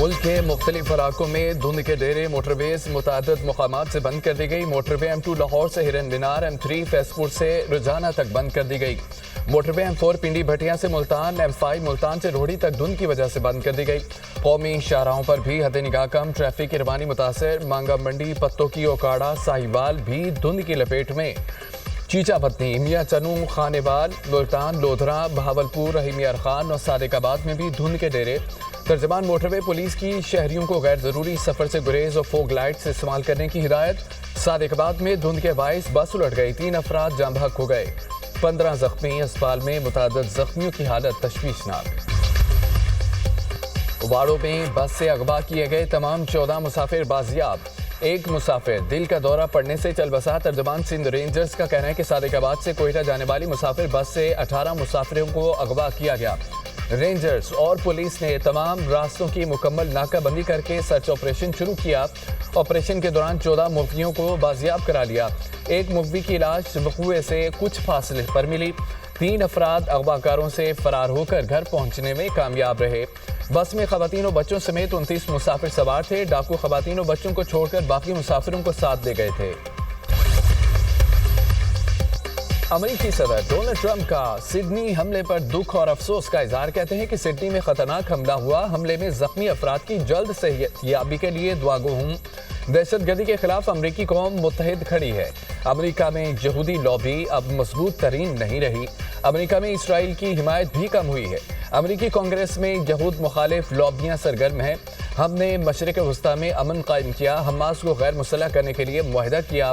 ملک کے مختلف علاقوں میں دھند کے ڈیرے موٹر ویز متعدد مقامات سے بند کر دی گئی۔ موٹر وے M2 لاہور سے ہرن مینار، M3 فیض پور سے رجانہ تک بند کر دی گئی۔ موٹر وے M4 پنڈی بھٹیاں سے ملتان، M5 ملتان سے روہڑی تک دھند کی وجہ سے بند کر دی گئی۔ قومی شاہراہوں پر بھی حد نگاہ کم، ٹریفک کی روانی متاثر۔ مانگا منڈی، پتوں کی اوکاڑا، ساہیوال بھی دھند کی لپیٹ میں۔ چیچا پتنی، میاں چنو، خانیوال، ملتان، لودھرا، بہاولپور، رحیم یار خان اور صادق آباد میں بھی دھند کے ڈیرے۔ ترجمان موٹر وے پولیس کی شہریوں کو غیر ضروری سفر سے گریز اور فوگ لائٹس استعمال کرنے کی ہدایت۔ صادق آباد میں دھند کے باعث بس الٹ گئی، 3 افراد جاں بحق ہو گئے، 15 زخمی۔ اسپتال میں متعدد زخمیوں کی حالت تشویشناک۔ واڑوں میں بس سے اغوا کیے گئے تمام 14 مسافر بازیاب۔ ایک مسافر دل کا دورہ پڑنے سے چل بسا۔ ترجمان سندھ رینجرز کا کہنا ہے کہ صادق آباد سے کوئٹہ جانے والی مسافر بس سے 18 مسافروں کو اغوا کیا گیا۔ رینجرز اور پولیس نے تمام راستوں کی مکمل ناکہ بندی کر کے سرچ آپریشن شروع کیا۔ آپریشن کے دوران 14 مغویوں کو بازیاب کرا لیا۔ ایک مغوی کی لاش وقوع سے کچھ فاصلے پر ملی۔ 3 افراد اغوا کاروں سے فرار ہو کر گھر پہنچنے میں کامیاب رہے۔ بس میں خواتین و بچوں سمیت 29 مسافر سوار تھے۔ ڈاکو خواتین و بچوں کو چھوڑ کر باقی مسافروں کو ساتھ لے گئے تھے۔ امریکی صدر ڈونلڈ ٹرمپ کا سڈنی حملے پر دکھ اور افسوس کا اظہار، کہتے ہیں کہ سڈنی میں خطرناک حملہ ہوا۔ حملے میں زخمی افراد کی جلد صحت یابی کے لیے دعا گو ہوں۔ دہشت گردی کے خلاف امریکی قوم متحد کھڑی ہے۔ امریکہ میں یہودی لابی اب مضبوط ترین نہیں رہی۔ امریکہ میں اسرائیل کی حمایت بھی کم ہوئی ہے۔ امریکی کانگریس میں یہود مخالف لابیاں سرگرم ہیں۔ ہم نے مشرق وسطی میں امن قائم کیا، حماس کو غیر مسلح کرنے کے لیے معاہدہ کیا۔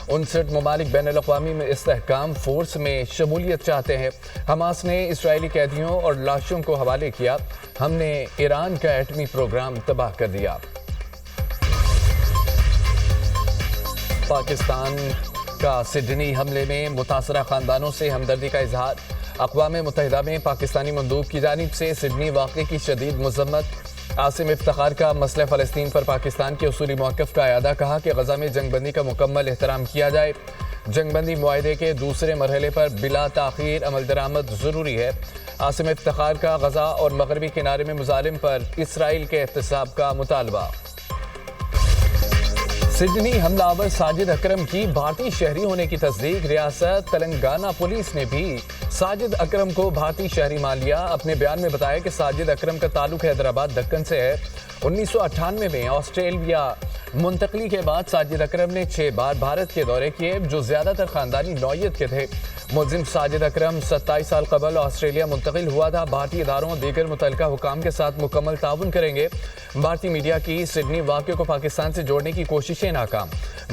59 ممالک بین الاقوامی میں استحکام فورس میں شمولیت چاہتے ہیں۔ حماس نے اسرائیلی قیدیوں اور لاشوں کو حوالے کیا۔ ہم نے ایران کا ایٹمی پروگرام تباہ کر دیا۔ پاکستان کا سڈنی حملے میں متاثرہ خاندانوں سے ہمدردی کا اظہار۔ اقوام متحدہ میں پاکستانی مندوب کی جانب سے سڈنی واقعے کی شدید مذمت۔ عاصم افتخار کا مسئلہ فلسطین پر پاکستان کے اصولی موقف کا اعادہ، کہا کہ غزہ میں جنگ بندی کا مکمل احترام کیا جائے۔ جنگ بندی معاہدے کے دوسرے مرحلے پر بلا تاخیر عمل درآمد ضروری ہے۔ عاصم افتخار کا غزہ اور مغربی کنارے میں مظالم پر اسرائیل کے احتساب کا مطالبہ۔ سڈنی حملہ آور ساجد اکرم کی بھارتی شہری ہونے کی تصدیق۔ ریاست تلنگانہ پولیس نے بھی ساجد اکرم کو بھارتی شہری مان لیا۔ اپنے بیان میں بتایا کہ ساجد اکرم کا تعلق حیدرآباد دکن سے ہے۔ 1998 میں آسٹریلیا منتقلی کے بعد ساجد اکرم نے 6 بار بھارت کے دورے کیے، جو زیادہ تر خاندانی نوعیت کے تھے۔ ملزم ساجد اکرم 27 سال قبل آسٹریلیا منتقل ہوا تھا۔ بھارتی اداروں اور دیگر متعلقہ حکام کے ساتھ مکمل تعاون کریں گے۔ بھارتی میڈیا کی سڈنی واقعے کو پاکستان سے جوڑنے کی کوششیں ناکام۔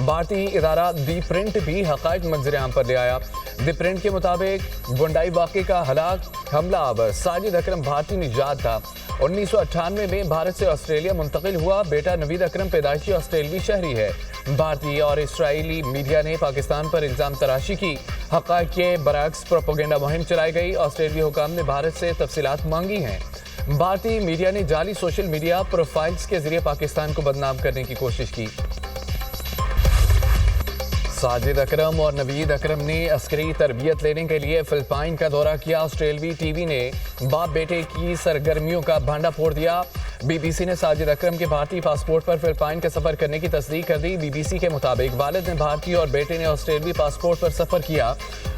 بھارتی ادارہ دی پرنٹ بھی حقائق منظر عام پر لے آیا۔ دی پرنٹ کے مطابق گونڈائی واقعے کا ہلاک حملہ آور ساجد اکرم بھارتی نژاد تھا۔ 1998 میں بھارت سے آسٹریلیا منتقل ہوا۔ بیٹا نوید اکرم پیدائشی آسٹریلوی شہری ہے۔ بھارتی اور اسرائیلی میڈیا نے پاکستان پر الزام تراشی کی۔ حقائق کے برعکس پروپیگنڈا مہم چلائی گئی۔ آسٹریلوی حکام نے بھارت سے تفصیلات مانگی ہیں۔ بھارتی میڈیا نے جعلی سوشل میڈیا پروفائلز کے ذریعے پاکستان کو بدنام کرنے کی کوشش کی۔ ساجد اکرم اور نوید اکرم نے عسکری تربیت لینے کے لیے فلپائن کا دورہ کیا۔ آسٹریلوی ٹی وی نے باپ بیٹے کی سرگرمیوں کا بھانڈا پھوڑ دیا۔ بی بی سی نے ساجد اکرم کے بھارتی پاسپورٹ پر فلپائن کا سفر کرنے کی تصدیق کر دی۔ بی بی سی کے مطابق والد نے بھارتی اور بیٹے نے آسٹریلوی پاسپورٹ پر سفر کیا۔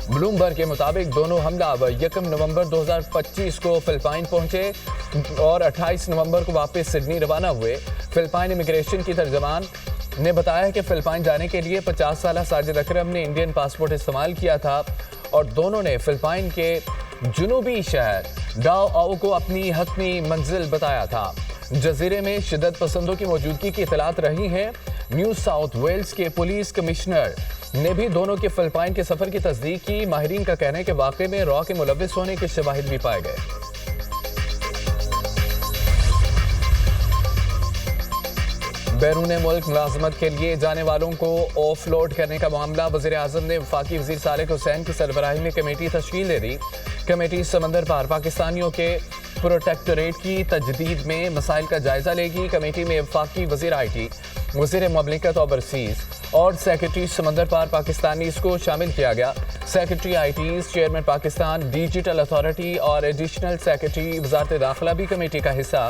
بلومبرگ کے مطابق دونوں حملہ آور 1 نومبر 2025 کو فلپائن پہنچے اور 28 نومبر کو واپس سڈنی روانہ ہوئے۔ فلپائن امیگریشن کی ترجمان نے بتایا کہ فلپائن جانے کے لیے 50 سالہ ساجد اکرم نے انڈین پاسپورٹ استعمال کیا تھا اور دونوں نے فلپائن کے جنوبی شہر ڈاؤ آؤ کو اپنی حتمی منزل بتایا تھا۔ جزیرے میں شدت پسندوں کی موجودگی کی اطلاعات رہی ہیں۔ نیو ساؤتھ ویلز کے پولیس کمشنر نے بھی دونوں کے فلپائن کے سفر کی تصدیق کی۔ ماہرین کا کہنا ہے کہ واقعے میں را کے ملوث ہونے کے شواہد بھی پائے گئے۔ بیرون ملک ملازمت کے لیے جانے والوں کو آف لوڈ کرنے کا معاملہ، وزیر اعظم نے وفاقی وزیر صالح حسین کی سربراہی میں کمیٹی تشکیل دے دی۔ کمیٹی سمندر پار پاکستانیوں کے پروٹیکٹوریٹ کی تجدید میں مسائل کا جائزہ لے گی۔ کمیٹی میں وفاقی وزیر آئی ٹی، وزیر مملکت اوورسیز اور سیکرٹری سمندر پار پاکستانیز کو شامل کیا گیا۔ Secretary I T, chairman Pakistan digital authority اور ایڈیشنل سیکرٹری وزارت داخلہ بھی کمیٹی کا حصہ۔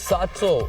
700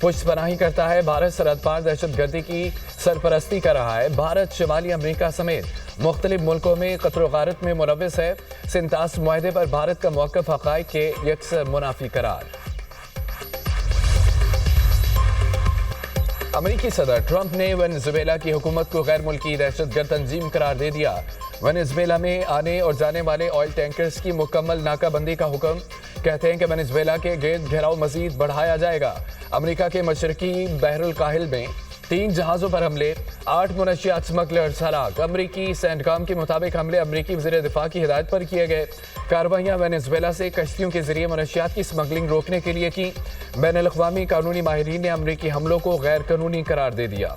پشت پناہی کرتا ہے۔ بھارت سرحد پار دہشت گردی کی سرپرستی کر رہا ہے۔ بھارت شمالی امریکہ سمیت مختلف ملکوں میں قتل و غارت میں ملوث ہے۔ سنتاس معاہدے پر بھارت کا موقف حقائق کے یکسر منافی قرار۔ امریکی صدر ٹرمپ نے وینزویلا کی حکومت کو غیر ملکی دہشت گرد تنظیم قرار دے دیا۔ وینزویلا میں آنے اور جانے والے آئل ٹینکرز کی مکمل ناکہ بندی کا حکم۔ کہتے ہیں کہ وینزویلا کے گرد گھیراؤ مزید بڑھایا جائے گا۔ امریکہ کے مشرقی بحر الکاہل میں 3 جہازوں پر حملے، 8 منشیات اسمگلرز ہلاک۔ امریکی سینٹکام کے مطابق حملے امریکی وزیر دفاع کی ہدایت پر کیے گئے۔ کارروائیاں وینزویلا سے کشتیوں کے ذریعے منشیات کی اسمگلنگ روکنے کے لیے کی۔ بین الاقوامی قانونی ماہرین نے امریکی حملوں کو غیر قانونی قرار دے دیا۔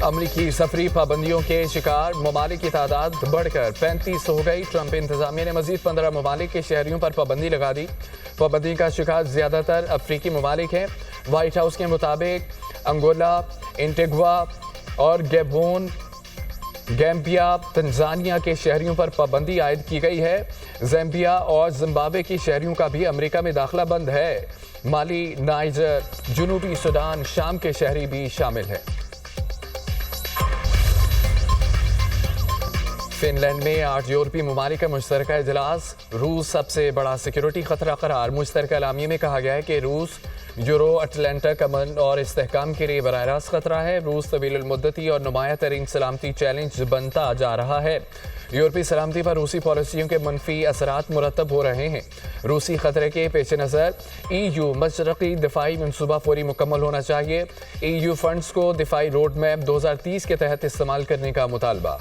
امریکی سفری پابندیوں کے شکار ممالک کی تعداد بڑھ کر 35 ہو گئی۔ ٹرمپ انتظامیہ نے مزید 15 ممالک کے شہریوں پر پابندی لگا دی۔ پابندی کا شکار زیادہ تر افریقی ممالک ہیں۔ وائٹ ہاؤس کے مطابق انگولا، انٹیگوا اور گیبون، گیمبیا، تنزانیہ کے شہریوں پر پابندی عائد کی گئی ہے۔ زامبیا اور زمبابوے کی شہریوں کا بھی امریکہ میں داخلہ بند ہے۔ مالی، نائجر، جنوبی سوڈان، شام کے شہری بھی شامل ہیں۔ فن لینڈ میں 8 یورپی ممالک کا مشترکہ اجلاس۔ روس سب سے بڑا سیکیورٹی خطرہ قرار۔ مشترکہ اعلامیے میں کہا گیا ہے کہ روس یورو اٹلانٹک امن اور استحکام کے لیے براہ راست خطرہ ہے۔ روس طویل المدتی اور نمایاں ترین سلامتی چیلنج بنتا جا رہا ہے۔ یورپی سلامتی پر روسی پالیسیوں کے منفی اثرات مرتب ہو رہے ہیں۔ روسی خطرے کے پیش نظر EU مشرقی دفاعی منصوبہ فوری مکمل ہونا چاہیے۔ EU فنڈز کو دفاعی روڈ میپ 2030 کے تحت استعمال کرنے کا مطالبہ۔